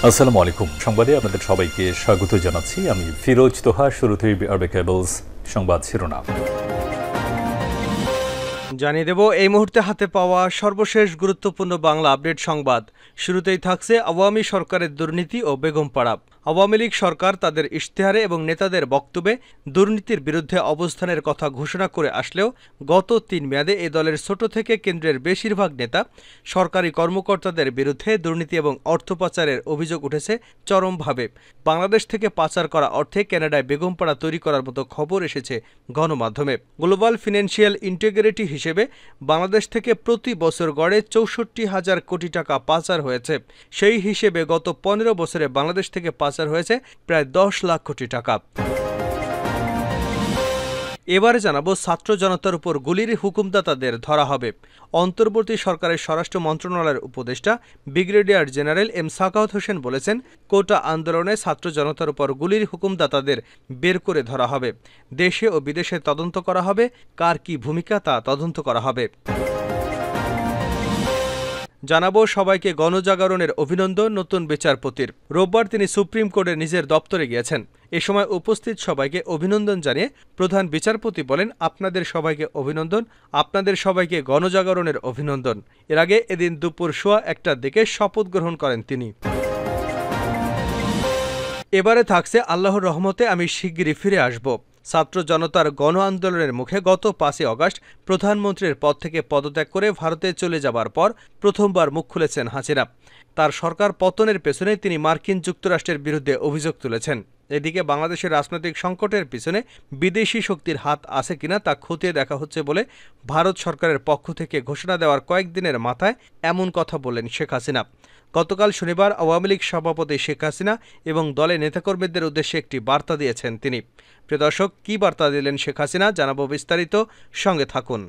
আসসালামু আলাইকুম। সংবাদে আপনাদের সবাইকে স্বাগত জানাচ্ছি। আমি ফিরোজ তোহা। শুরুতেই আরবে কেবলস সংবাদ শিরোনাম জানিয়ে দেব এই মুহূর্তে হাতে পাওয়া সর্বশেষ গুরুত্বপূর্ণ বাংলা আপডেট সংবাদ। শুরুতেই থাকছে আওয়ামী সরকারের দুর্নীতি ও বেগমপাড়া। আওয়ামী লীগ সরকার তাদের ইশতেহারে এবং নেতাদের বক্তব্যে দুর্নীতির বিরুদ্ধে অবস্থানের কথা ঘোষণা করে আসলেও গত ৩ মেয়াদে এ দলের ছোট থেকে কেন্দ্রের বেশিরভাগ নেতা সরকারি কর্মকর্তাদের বিরুদ্ধে দুর্নীতি এবং অর্থ পাচারের অভিযোগ উঠেছে চরমভাবে। বাংলাদেশ থেকে পাচার করা অর্থে কানাডায় বেগমপাড়া তৈরি করার মতো খবর এসেছে গণমাধ্যমে। গ্লোবাল ফিনান্সিয়াল ইন্টিগ্রিটি হিসেবে বাংলাদেশ থেকে প্রতি বছর গড়ে ৬৪,০০০ কোটি টাকা পাচার হয়েছে। সেই হিসেবে গত ১৫ বছরে বাংলাদেশ থেকে পাচার হয়েছে প্রায় ১০ লাখ কোটি টাকা। এবারে জানাবো ছাত্র জনতার উপর গুলির হুকুমদাতাদের ধরা হবে। অন্তর্বর্তী সরকারের স্বরাষ্ট্র মন্ত্রণালয়ের উপদেষ্টা brigadier general M Sakhawat Hossain বলেছেন, কোটা আন্দোলনে ছাত্র জনতার উপর গুলির হুকুমদাতাদের বের করে ধরা হবে। দেশে ও বিদেশে তদন্ত করা হবে, কার কি ভূমিকা তা তদন্ত করা হবে। জানাবো সবাইকে গণজাগরণের অভিনন্দন নতুন বিচারপতির। রোববার তিনি সুপ্রিম কোর্টের নিজের দপ্তরে গিয়েছেন। এ সময় উপস্থিত সবাইকে অভিনন্দন জানিয়ে প্রধান বিচারপতি বলেন, আপনাদের সবাইকে অভিনন্দন, আপনাদের সবাইকে গণজাগরণের অভিনন্দন। এর আগে এদিন দুপুর ১:১টার দিকে শপথ গ্রহণ করেন তিনি। এবারে থাকছে আল্লাহর রহমতে আমি শিগগিরই ফিরে আসব। ছাত্র জনতার গণ আন্দোলনের মুখে গত ৫ই আগস্ট প্রধানমন্ত্রীর পদ থেকে পদত্যাগ করে ভারতে চলে যাবার পর প্রথমবার মুখ খুলেছেন হাসিনা। তার সরকার পতনের পেছনে তিনি মার্কিন যুক্তরাষ্ট্রের বিরুদ্ধে অভিযোগ তুলেছেন। এদিকে বাংলাদেশের রাজনৈতিক সংকটের পিছনে বিদেশি শক্তির হাত আছে কিনা তা খতিয়ে দেখা হচ্ছে বলে ভারত সরকারের পক্ষ থেকে ঘোষণা দেওয়ার কয়েকদিনের মাথায় এমন কথা বললেন শেখ হাসিনা। গতকাল শনিবার আওয়ামী লীগ সভাপতি শেখ হাসিনা এবং দলের নেতাকর্মীদের উদ্দেশ্যে একটি বার্তা দিয়েছেন তিনি। প্রিয় দর্শক, কী বার্তা দিলেন শেখ হাসিনা জানাবো বিস্তারিত, সঙ্গে থাকুন।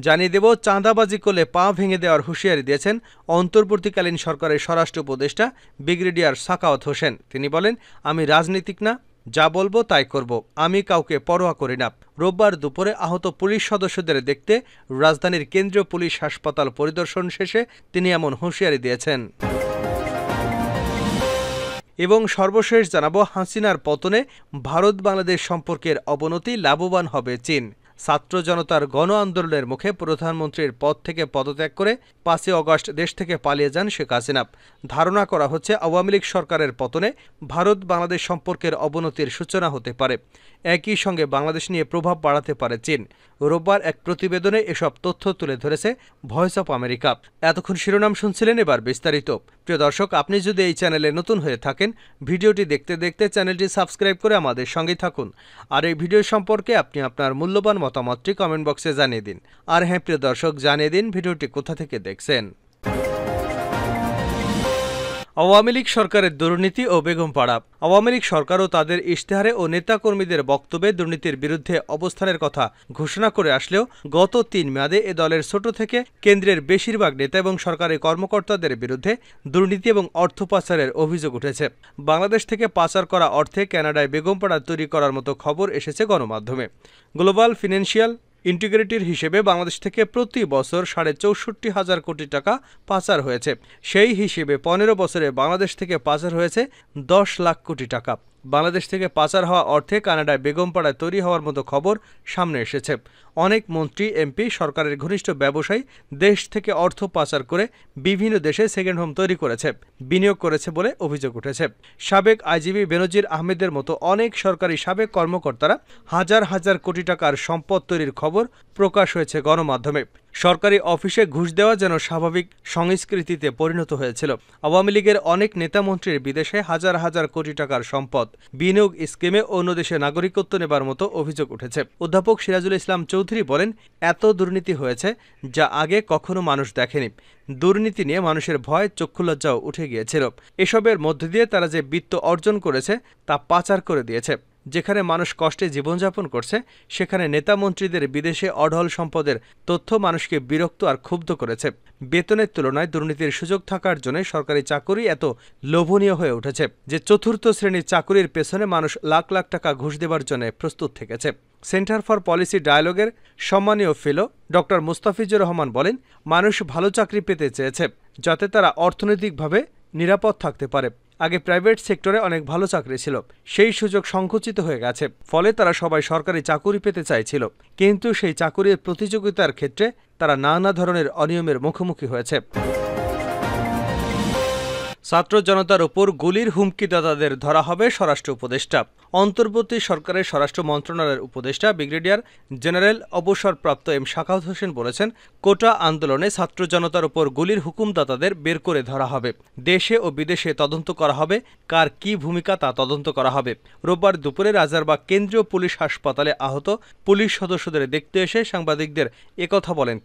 জানিয়ে দেব, চাঁদাবাজি করলে পা ভেঙে দেওয়ার হুঁশিয়ারি দিয়েছেন অন্তর্বর্তীকালীন সরকারের স্বরাষ্ট্র উপদেষ্টা ব্রিগেডিয়ার সাখাওয়াত হোসেন। তিনি বলেন, আমি রাজনীতিক না, যা বলবো তাই করব, আমি কাউকে পরোয়া করি না। রোববার দুপুরে আহত পুলিশ সদস্যদের দেখতে রাজধানীর কেন্দ্রীয় পুলিশ হাসপাতাল পরিদর্শন শেষে তিনি এমন হুঁশিয়ারি দিয়েছেন। এবং সর্বশেষ জানাবো, হাসিনার পতনে ভারত বাংলাদেশ সম্পর্কের অবনতি, লাভবান হবে চীন। ছাত্র জনতার গণ আন্দোলনের মুখে প্রধানমন্ত্রীর পদ থেকে পদত্যাগ করে ৫ই আগস্ট দেশ থেকে পালিয়ে যান শেখ হাসিনা। ধারণা করা হচ্ছে আওয়ামী লীগ সরকারের পতনে ভারত বাংলাদেশ সম্পর্কের অবনতির সূচনা হতে পারে। একই সঙ্গে বাংলাদেশ নিয়ে প্রভাব বাড়াতে পারে চীন। রোববার এক প্রতিবেদনে এসব তথ্য তুলে ধরেছে ভয়েস অব আমেরিকা। এতক্ষণ শিরোনাম শুনছিলেন, এবার বিস্তারিত। প্রিয় দর্শক, আপনি যদি এই চ্যানেলে নতুন হয়ে থাকেন, ভিডিওটি দেখতে দেখতে চ্যানেলটি সাবস্ক্রাইব করে আমাদের সঙ্গেই থাকুন। আর এই ভিডিও সম্পর্কে আপনি আপনার মূল্যবান মতামতটি কমেন্ট বক্সে জানিয়ে দিন। আর হ্যাঁ প্রিয় দর্শক, জানিয়ে দিন ভিডিওটি কোথা থেকে দেখছেন। আওয়ামী লীগ সরকারের দুর্নীতি ও বেগমপাড়া। আওয়ামী লীগ সরকারও তাদের ইশতেহারে ও নেতাকর্মীদের বক্তব্যে দুর্নীতির বিরুদ্ধে অবস্থানের কথা ঘোষণা করে আসলেও গত ৩ মেয়াদে এ দলের ছোট থেকে কেন্দ্রের বেশিরভাগ নেতা এবং সরকারি কর্মকর্তাদের বিরুদ্ধে দুর্নীতি এবং অর্থ পাচারের অভিযোগ উঠেছে। বাংলাদেশ থেকে পাচার করা অর্থে কানাডায় বেগমপাড়া তৈরি করার মতো খবর এসেছে গণমাধ্যমে। গ্লোবাল ফিনান্সিয়াল ইন্টিগ্রিটির হিসেবে বাংলাদেশ থেকে প্রতি বছর ৬৪,০০০ কোটি টাকা পাচার হয়েছে। সেই হিসেবে ১৫ বছরে বাংলাদেশ থেকে পাচার হয়েছে ১০ লাখ কোটি টাকা। বাংলাদেশ থেকে পাচার হওয়া অর্থে কানাডায় বেগমপাড়ায় তৈরি হওয়ার মতো খবর সামনে এসেছে। অনেক মন্ত্রী, এমপি, সরকারের ঘনিষ্ঠ ব্যবসায়ী দেশ থেকে অর্থ পাচার করে বিভিন্ন দেশে সেকেন্ড হোম তৈরি করেছে, বিনিয়োগ করেছে বলে অভিযোগ উঠেছে। সাবেক আইজিপি বেনজির আহমেদের মতো অনেক সরকারি সাবেক কর্মকর্তারা হাজার হাজার কোটি টাকার সম্পদ তৈরির খবর প্রকাশ হয়েছে গণমাধ্যমে। সরকারি অফিসে ঘুষ দেওয়া যেন স্বাভাবিক সংস্কৃতিতে পরিণত হয়েছিল। আওয়ামী লীগের অনেক নেতামন্ত্রীর বিদেশে হাজার হাজার কোটি টাকার সম্পদ বিনিয়োগ স্কিমে অন্য দেশে নাগরিকত্ব নেবার মতো অভিযোগ উঠেছে। অধ্যাপক সিরাজুল ইসলাম চৌধুরী বলেন, এত দুর্নীতি হয়েছে যা আগে কখনো মানুষ দেখেনি। দুর্নীতি নিয়ে মানুষের ভয়, চক্ষুলজ্জাও উঠে গিয়েছিল। এসবের মধ্যে দিয়ে তারা যে বিত্ত অর্জন করেছে তা পাচার করে দিয়েছে। যেখানে মানুষ কষ্টে জীবনযাপন করছে সেখানে নেতা মন্ত্রীদের বিদেশে অঢল সম্পদের তথ্য মানুষকে বিরক্ত আর ক্ষুব্ধ করেছে। বেতনের তুলনায় দুর্নীতির সুযোগ থাকার জন্য সরকারি চাকুরি এত লোভনীয় হয়ে উঠেছে যে চতুর্থ শ্রেণীর চাকুরির পেছনে মানুষ লাখ লাখ টাকা ঘুষ দেবার জন্য প্রস্তুত থেকেছে। সেন্টার ফর পলিসি ডায়ালগের সম্মানীয় ফেলো ডক্টর মুস্তাফিজুর রহমান বলেন, মানুষ ভালো চাকরি পেতে চেয়েছে যাতে তারা অর্থনৈতিকভাবে নিরাপদ থাকতে পারে। আগে প্রাইভেট সেক্টরে অনেক ভালো চাকরি ছিল, সেই সুযোগ সংকুচিত হয়ে গেছে, ফলে তারা সবাই সরকারি চাকুরি পেতে চাইছিল, কিন্তু সেই চাকুরির প্রতিযোগিতার ক্ষেত্রে তারা নানা ধরনের অনিয়মের মুখোমুখি হয়েছে। ছাত্র জনতার উপর গুলির হুমকিদাতাদের ধরা হবে স্বরাষ্ট্র উপদেষ্টা। অন্তর্বর্তী সরকারের স্বরাষ্ট্র মন্ত্রণালয়ের উপদেষ্টা ব্রিগেডিয়ার জেনারেল অবসরপ্রাপ্ত এম শাখাওয়াত হোসেন বলেছেন, কোটা আন্দোলনে ছাত্র জনতার উপর গুলির হুকুমদাতাদের বের করে ধরা হবে। দেশে ও বিদেশে তদন্ত করা হবে, কার কি ভূমিকা তা তদন্ত করা হবে। রোববার দুপুরে রাজারবাগ কেন্দ্রীয় পুলিশ হাসপাতালে আহত পুলিশ সদস্যদের দেখতে এসে সাংবাদিকদের একথা বলেন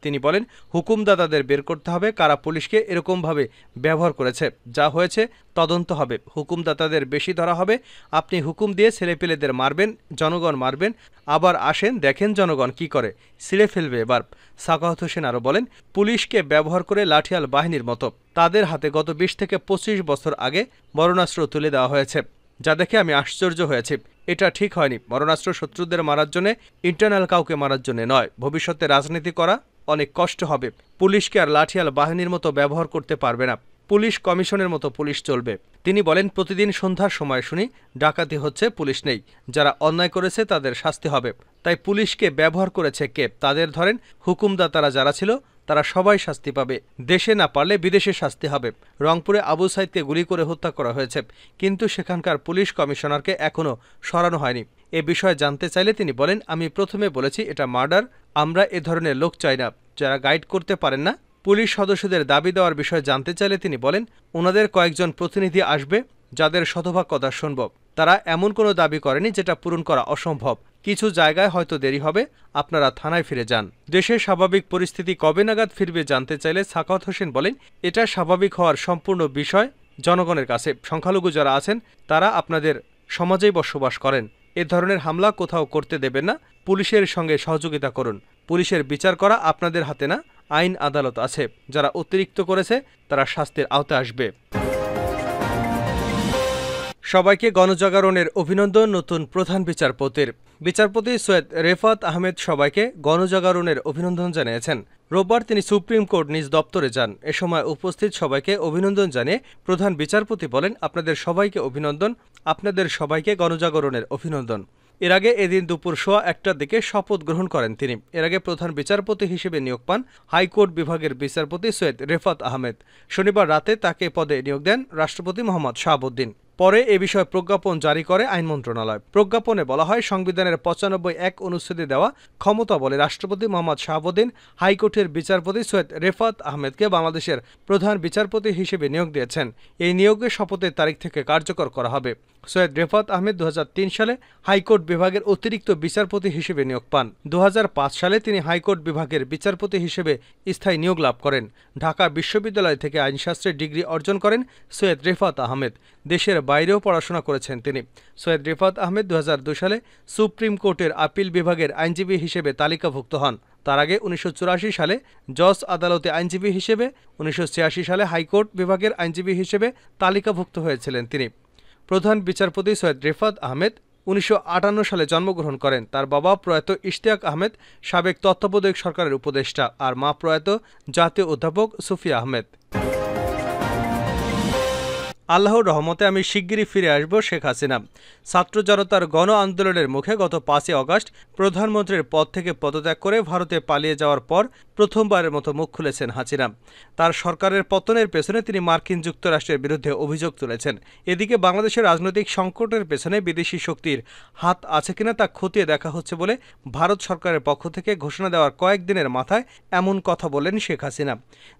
তিনি বলেন, হুকুমদাতাদের বের করতে হবে, কারা পুলিশকে এরকমভাবে ব্যবহার করেছে। যা হয়েছে তদন্ত হবে, হুকুমদাতাদের বেশি ধরা হবে। আপনি হুকুম দিয়ে ছেলেপেলেদের মারবেন, জনগণ মারবেন, আবার আসেন দেখেন জনগণ কি করে, ছিঁড়ে ফেলবে এবার। শাখাওয়াত হোসেন আরও বলেন, পুলিশকে ব্যবহার করে লাঠিয়াল বাহিনীর মতো তাদের হাতে গত ২০ থেকে ২৫ বছর আগে মরণাস্ত্র তুলে দেওয়া হয়েছে, যা দেখে আমি আশ্চর্য হয়েছি। এটা ঠিক হয়নি। মরণাস্ত্র শত্রুদের মারার জন্য, ইন্টারনাল কাউকে মারার জন্য নয়। ভবিষ্যতে রাজনীতি করা অনেক কষ্ট হবে। পুলিশকে আর লাঠিয়াল বাহিনীর মতো ব্যবহার করতে পারবে না, পুলিশ কমিশনের মতো পুলিশ চলবে। তিনি বলেন, প্রতিদিন সন্ধ্যার সময় শুনি ডাকাতি হচ্ছে, পুলিশ নেই, যারা অন্যায় করেছে তাদের শাস্তি হবে। তাই পুলিশকে ব্যবহার করেছে কে, তাদের ধরেন। হুকুমদাতারা যারা ছিল তারা সবাই শাস্তি পাবে, দেশে না পারলে বিদেশে শাস্তি হবে। রংপুরে আবু সাইদকে গুলি করে হত্যা করা হয়েছে, কিন্তু সেখানকার পুলিশ কমিশনারকে এখনও সরানো হয়নি। এ বিষয়ে জানতে চাইলে তিনি বলেন, আমি প্রথমে বলেছি এটা মার্ডার, আমরা এ ধরনের লোক চাই না যারা গাইড করতে পারেন না। পুলিশ সদস্যদের দাবি দেওয়ার বিষয়ে জানতে চাইলে তিনি বলেন, ওনাদের কয়েকজন প্রতিনিধি আসবে যাদের শতভাগ কথা শুনব। তারা এমন কোনো দাবি করেনি যেটা পূরণ করা অসম্ভব। কিছু জায়গায় হয়তো দেরি হবে, আপনারা থানায় ফিরে যান। দেশের স্বাভাবিক পরিস্থিতি কবে নাগাদ ফিরবে জানতে চাইলে শাখাওয়াত হোসেন বলেন, এটা স্বাভাবিক হওয়ার সম্পূর্ণ বিষয় জনগণের কাছে। সংখ্যালঘু যারা আছেন তারা আপনাদের সমাজেই বসবাস করেন। এ ধরনের হামলা কোথাও করতে দেবেন না, পুলিশের সঙ্গে সহযোগিতা করুন। পুলিশের বিচার করা আপনাদের হাতে না, আইন আদালত আছে। যারা অতিরিক্ত করেছে তারা শাস্তির আওতায় আসবে। সবাইকে গণজাগরণের অভিনন্দন নতুন প্রধান বিচারপতির। বিচারপতি সৈয়দ রেফাত আহমেদ সবাইকে গণজাগরণের অভিনন্দন জানিয়েছেন। রোববার তিনি সুপ্রিম কোর্ট নিজ দপ্তরে যান। এ সময় উপস্থিত সবাইকে অভিনন্দন জানিয়ে প্রধান বিচারপতি বলেন, আপনাদের সবাইকে অভিনন্দন, আপনাদের সবাইকে গণজাগরণের অভিনন্দন। এর আগে এদিন দুপুর ১:১টার দিকে শপথ গ্রহণ করেন তিনি। এর আগে প্রধান বিচারপতি হিসেবে নিয়োগ পান হাইকোর্ট বিভাগের বিচারপতি সৈয়দ রেফাত আহমেদ। শনিবার রাতে তাকে পদে নিয়োগ দেন রাষ্ট্রপতি মোহাম্মদ শাহাবুদ্দিন। পরে এ বিষয়ে প্রজ্ঞাপন জারি করে আইন মন্ত্রণালয়। প্রজ্ঞাপনে বলা হয়, সংবিধানের ৯৫(১) অনুচ্ছেদে দেওয়া ক্ষমতা বলে রাষ্ট্রপতি মোহাম্মদ শাহাবুদ্দিন হাইকোর্টের বিচারপতি সৈয়দ রেফাত আহমেদকে বাংলাদেশের প্রধান বিচারপতি হিসেবে নিয়োগ দিয়েছেন। এই নিয়োগে শপথের তারিখ থেকে কার্যকর করা হবে। সৈয়দ রেফাত আহমেদ ২০০৩ সালে হাইকোর্ট বিভাগের অতিরিক্ত বিচারপতি হিসেবে নিয়োগ পান। ২০০৫ সালে তিনি হাইকোর্ট বিভাগের বিচারপতি হিসেবে স্থায়ী নিয়োগ লাভ করেন। ঢাকা বিশ্ববিদ্যালয় থেকে আইনশাস্ত্রে ডিগ্রি অর্জন করেন সৈয়দ রেফাত আহমেদ। দেশের বাইরেও পড়াশোনা করেছেন তিনি। সৈয়দ রেফাত আহমেদ ২০০২ সালে সুপ্রিম কোর্টের আপিল বিভাগের আইনজীবী হিসেবে তালিকাভুক্ত হন। তার আগে ১৯৮৪ সালে জজ আদালতে আইনজীবী হিসেবে, ১৯৮৬ সালে হাইকোর্ট বিভাগের আইনজীবী হিসেবে তালিকাভুক্ত হয়েছিলেন তিনি। প্রধান বিচারপতি সৈয়দ রেফাত আহমেদ ১৯৫৮ সালে জন্মগ্রহণ করেন। তার বাবা প্রয়াত ইশতিয়াক আহমেদ সাবেক তত্ত্বাবধায়ক সরকারের উপদেষ্টা, আর মা প্রয়াত জাতীয় অধ্যাপক সুফিয়া আহমেদ। আল্লাহর রহমতে আমি শিগগিরই ফিরে আসব শেখ হাসিনা। ছাত্র জনতার গণ আন্দোলনের মুখে গত ৫ই আগস্ট প্রধানমন্ত্রীর পদ থেকে পদত্যাগ করে ভারতে পালিয়ে যাওয়ার পর প্রথমবারের মতো মুখ খুলেছেন হাসিনা। তার সরকারের পতনের পেছনে তিনি মার্কিন যুক্তরাষ্ট্রের বিরুদ্ধে অভিযোগ তুলেছেন। এদিকে বাংলাদেশের রাজনৈতিক সংকটের পেছনে বিদেশি শক্তির হাত আছে কিনা তা খতিয়ে দেখা হচ্ছে বলে ভারত সরকারের পক্ষ থেকে ঘোষণা দেওয়ার কয়েকদিনের মাথায় এমন কথা বলেন শেখ হাসিনা।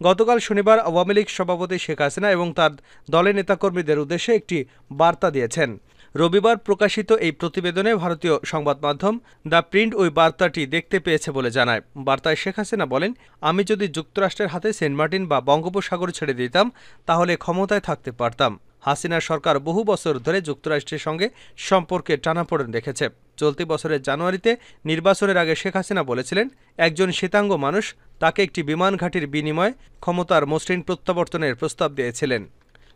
গতকাল শনিবার আওয়ামী লীগ সভাপতি শেখ হাসিনা এবং তার দলের নেতাকর্মীদের উদ্দেশ্যে একটি বার্তা দিয়েছেন। রবিবার প্রকাশিত এই প্রতিবেদনে ভারতীয় সংবাদ মাধ্যম দ্য প্রিন্ট ওই বার্তাটি দেখতে পেয়েছে বলে জানায়। বার্তায় শেখ হাসিনা বলেন, আমি যদি যুক্তরাষ্ট্রের হাতে সেন্ট মার্টিন বা বঙ্গোপসাগর ছেড়ে দিতাম তাহলে ক্ষমতায় থাকতে পারতাম। হাসিনার সরকার বহু বছর ধরে যুক্তরাষ্ট্রের সঙ্গে সম্পর্কে টানাপোড়েন রেখেছে। চলতি বছরের জানুয়ারিতে নির্বাচনের আগে শেখ হাসিনা বলেছিলেন, একজন শ্বেতাঙ্গ মানুষ তাকে একটি বিমান ঘাঁটির বিনিময়ে ক্ষমতার মসৃণ প্রত্যাবর্তনের প্রস্তাব দিয়েছিলেন।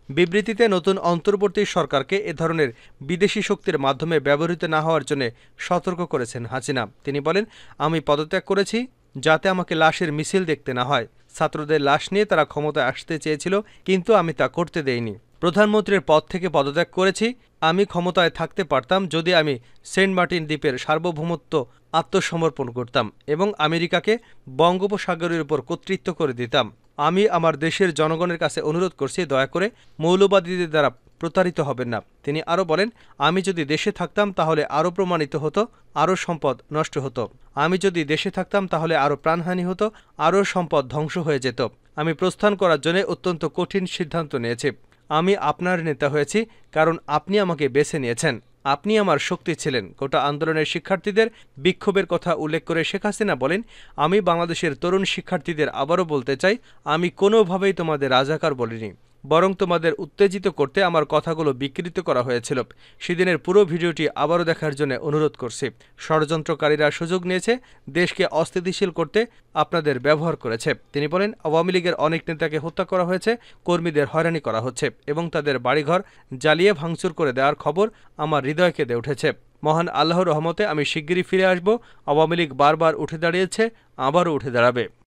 বিবৃতিতে নতুন অন্তর্বর্তী সরকারকে এ ধরনের বিদেশি শক্তির মাধ্যমে ব্যবহৃত না হওয়ার জন্য সতর্ক করেছেন হাসিনা। তিনি বলেন, আমি পদত্যাগ করেছি যাতে আমাকে লাশের মিছিল দেখতে না হয়। ছাত্রদের লাশ নিয়ে তারা ক্ষমতায় আসতে চেয়েছিল, কিন্তু আমি তা করতে দেইনি। প্রধানমন্ত্রীর পদ থেকে পদত্যাগ করেছি। আমি ক্ষমতায় থাকতে পারতাম যদি আমি সেন্ট মার্টিন দ্বীপের সার্বভৌমত্ব আত্মসমর্পণ করতাম এবং আমেরিকাকে বঙ্গোপসাগরের উপর কর্তৃত্ব করে দিতাম। আমি আমার দেশের জনগণের কাছে অনুরোধ করছি, দয়া করে মৌলবাদীদের দ্বারা প্রতারিত হবেন না। তিনি আরও বলেন, আমি যদি দেশে থাকতাম তাহলে আরও প্রমাণিত হতো, আরও সম্পদ নষ্ট হতো। আমি যদি দেশে থাকতাম তাহলে আরও প্রাণহানি হতো, আরও সম্পদ ধ্বংস হয়ে যেত। আমি প্রস্থান করার জন্য অত্যন্ত কঠিন সিদ্ধান্ত নিয়েছি। আমি আপনার নেতা হয়েছি কারণ আপনি আমাকে বেছে নিয়েছেন। আপনি আমার শক্তি ছিলেন। গোটা আন্দোলনের শিক্ষার্থীদের বিক্ষোভের কথা উল্লেখ করে শেখ হাসিনা বলেন, আমি বাংলাদেশের তরুণ শিক্ষার্থীদের আবারও বলতে চাই, আমি কোনোভাবেই তোমাদের রাজাকার বলিনি, বরং তোমাদের উত্তেজিত করতে আমার কথাগুলো বিকৃত করা হয়েছিল। সেদিনের পুরো ভিডিওটি আবারও দেখার জন্য অনুরোধ করছি। ষড়যন্ত্রকারীরা সুযোগ নিয়েছে, দেশকে অস্থিতিশীল করতে আপনাদের ব্যবহার করেছে। তিনি বলেন, আওয়ামী লীগের অনেক নেতাকে হত্যা করা হয়েছে, কর্মীদের হয়রানি করা হচ্ছে এবং তাদের বাড়িঘর জ্বালিয়ে ভাঙচুর করে দেওয়ার খবর আমার হৃদয় কেঁদে উঠেছে। মহান আল্লাহর রহমতে আমি শিগগিরই ফিরে আসব। আওয়ামী লীগ বারবার উঠে দাঁড়িয়েছে, আবারও উঠে দাঁড়াবে।